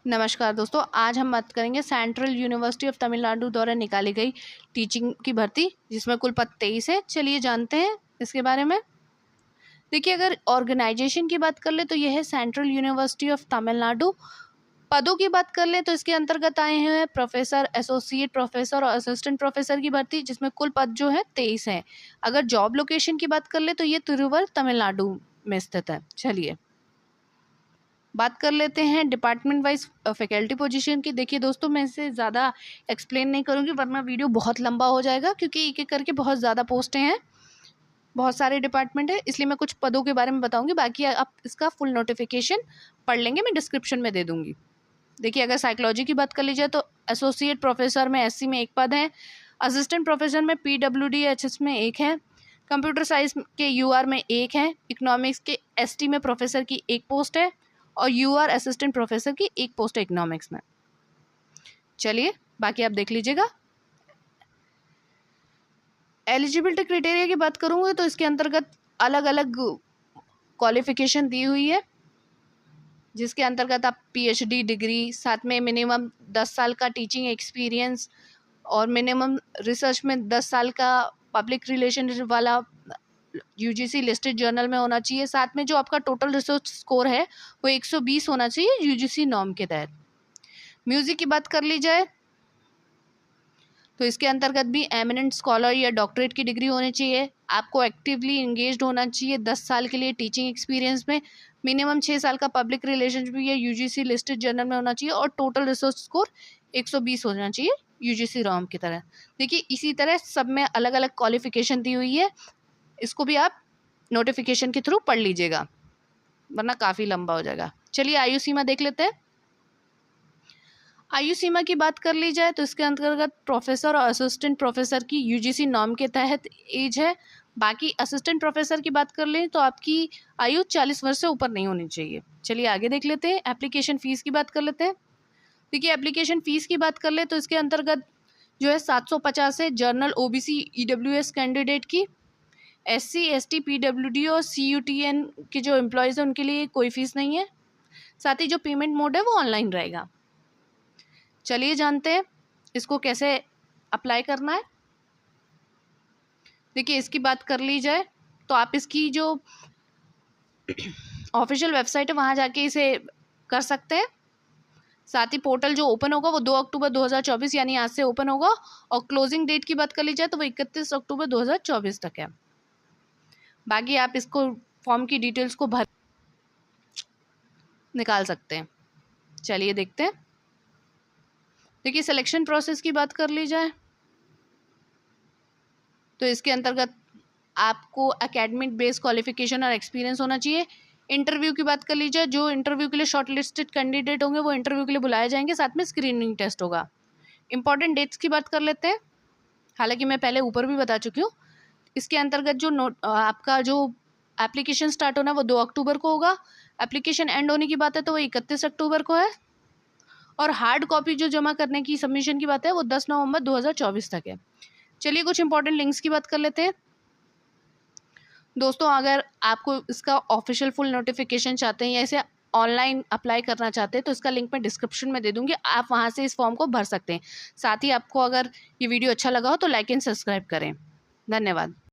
नमस्कार दोस्तों, आज हम बात करेंगे सेंट्रल यूनिवर्सिटी ऑफ तमिलनाडु द्वारा निकाली गई टीचिंग की भर्ती, जिसमें कुल पद 23 है। चलिए जानते हैं इसके बारे में। देखिए, अगर ऑर्गेनाइजेशन की बात कर ले तो यह है सेंट्रल यूनिवर्सिटी ऑफ तमिलनाडु। पदों की बात कर ले तो इसके अंतर्गत आए हैं प्रोफेसर, एसोसिएट प्रोफेसर और असिस्टेंट प्रोफेसर की भर्ती, जिसमें कुल पद जो है 23 हैं। अगर जॉब लोकेशन की बात कर ले तो ये तिरुवर तमिलनाडु में स्थित है। चलिए बात कर लेते हैं डिपार्टमेंट वाइज फैकल्टी पोजीशन की। देखिए दोस्तों, मैं इसे ज़्यादा एक्सप्लेन नहीं करूँगी वरना वीडियो बहुत लंबा हो जाएगा, क्योंकि एक एक करके बहुत ज़्यादा पोस्टें हैं, बहुत सारे डिपार्टमेंट है, इसलिए मैं कुछ पदों के बारे में बताऊंगी। बाकी आप इसका फुल नोटिफिकेशन पढ़ लेंगे, मैं डिस्क्रिप्शन में दे दूंगी। देखिए, अगर साइकोलॉजी की बात कर लीजिए तो एसोसिएट प्रोफेसर में एससी में एक पद है, असिस्टेंट प्रोफेसर में पीडब्ल्यूडी-एचएस में एक है, कंप्यूटर साइंस के यूआर में एक है, इकोनॉमिक्स के एसटी में प्रोफेसर की एक पोस्ट है और यूआर असिस्टेंट प्रोफेसर की एक पोस्ट है इकोनॉमिक्स में। चलिए बाकी आप देख लीजिएगा। एलिजिबिलिटी क्राइटेरिया की बात करूँगी तो इसके अंतर्गत अलग अलग क्वालिफिकेशन दी हुई है, जिसके अंतर्गत आप पीएचडी डिग्री, साथ में मिनिमम 10 साल का टीचिंग एक्सपीरियंस और मिनिमम रिसर्च में 10 साल का पब्लिक रिलेशन वाला यूजीसी लिस्टेड जर्नल में होना चाहिए। साथ में जो आपका टोटल रिसर्च स्कोर है वो 120 होना चाहिए यूजीसी नॉर्म के तहत। म्यूज़िक की बात कर ली जाए तो इसके अंतर्गत भी एमिनेंट स्कॉलर या डॉक्टरेट की डिग्री होनी चाहिए। आपको एक्टिवली इंगेज्ड होना चाहिए 10 साल के लिए टीचिंग एक्सपीरियंस में, मिनिमम 6 साल का पब्लिक रिलेशन भी या यूजीसी लिस्टेड जर्नल में होना चाहिए और टोटल रिसर्च स्कोर 120 होना चाहिए यूजीसी नॉर्म की तरह। देखिए, इसी तरह सब में अलग अलग क्वालिफिकेशन दी हुई है, इसको भी आप नोटिफिकेशन के थ्रू पढ़ लीजिएगा वरना काफ़ी लंबा हो जाएगा। चलिए आयु सीमा देख लेते हैं। आयु सीमा की बात कर ली जाए तो इसके अंतर्गत प्रोफेसर और असिस्टेंट प्रोफेसर की यूजीसी नॉर्म के तहत एज है। बाकी असिस्टेंट प्रोफेसर की बात कर लें तो आपकी आयु 40 वर्ष से ऊपर नहीं होनी चाहिए। चलिए आगे देख लेते हैं। एप्लीकेशन फ़ीस की बात कर लेते हैं। देखिए, एप्लीकेशन फ़ीस की बात कर ले तो इसके अंतर्गत जो है 750 है जनरल, ओबीसी, ईडब्ल्यूएस कैंडिडेट की। एससी, एसटी, पीडब्ल्यूडी और सीयूटीएन के जो एम्प्लॉयज़ हैं उनके लिए कोई फ़ीस नहीं है। साथ ही जो पेमेंट मोड है वो ऑनलाइन रहेगा। चलिए जानते हैं इसको कैसे अप्लाई करना है। देखिए, इसकी बात कर ली जाए तो आप इसकी जो ऑफिशियल वेबसाइट है वहाँ जाके इसे कर सकते हैं। साथ ही पोर्टल जो ओपन होगा वो 2 अक्टूबर 2024 यानी आज से ओपन होगा और क्लोजिंग डेट की बात कर ली जाए तो वो 31 अक्टूबर 2024 तक है। बाकी आप इसको फॉर्म की डिटेल्स को भर निकाल सकते हैं। चलिए देखते हैं। देखिए, सिलेक्शन प्रोसेस की बात कर ली जाए तो इसके अंतर्गत आपको एकेडमिक बेस्ड क्वालिफिकेशन और एक्सपीरियंस होना चाहिए। इंटरव्यू की बात कर ली जाए, जो इंटरव्यू के लिए शॉर्ट लिस्टेड कैंडिडेट होंगे वो इंटरव्यू के लिए बुलाए जाएंगे, साथ में स्क्रीनिंग टेस्ट होगा। इंपॉर्टेंट डेट्स की बात कर लेते हैं, हालांकि मैं पहले ऊपर भी बता चुकी हूँ। इसके अंतर्गत जो आपका जो एप्लीकेशन स्टार्ट होना है वो 2 अक्टूबर को होगा। एप्लीकेशन एंड होने की बात है तो वो 31 अक्टूबर को है और हार्ड कॉपी जो जमा करने की सबमिशन की बात है वो 10 नवंबर 2024 तक है। चलिए कुछ इंपॉर्टेंट लिंक्स की बात कर लेते हैं। दोस्तों, अगर आपको इसका ऑफिशियल फुल नोटिफिकेशन चाहते हैं या इसे ऑनलाइन अप्लाई करना चाहते हैं तो इसका लिंक मैं डिस्क्रिप्शन में दे दूंगी, आप वहां से इस फॉर्म को भर सकते हैं। साथ ही आपको अगर ये वीडियो अच्छा लगा हो तो लाइक एंड सब्सक्राइब करें। धन्यवाद।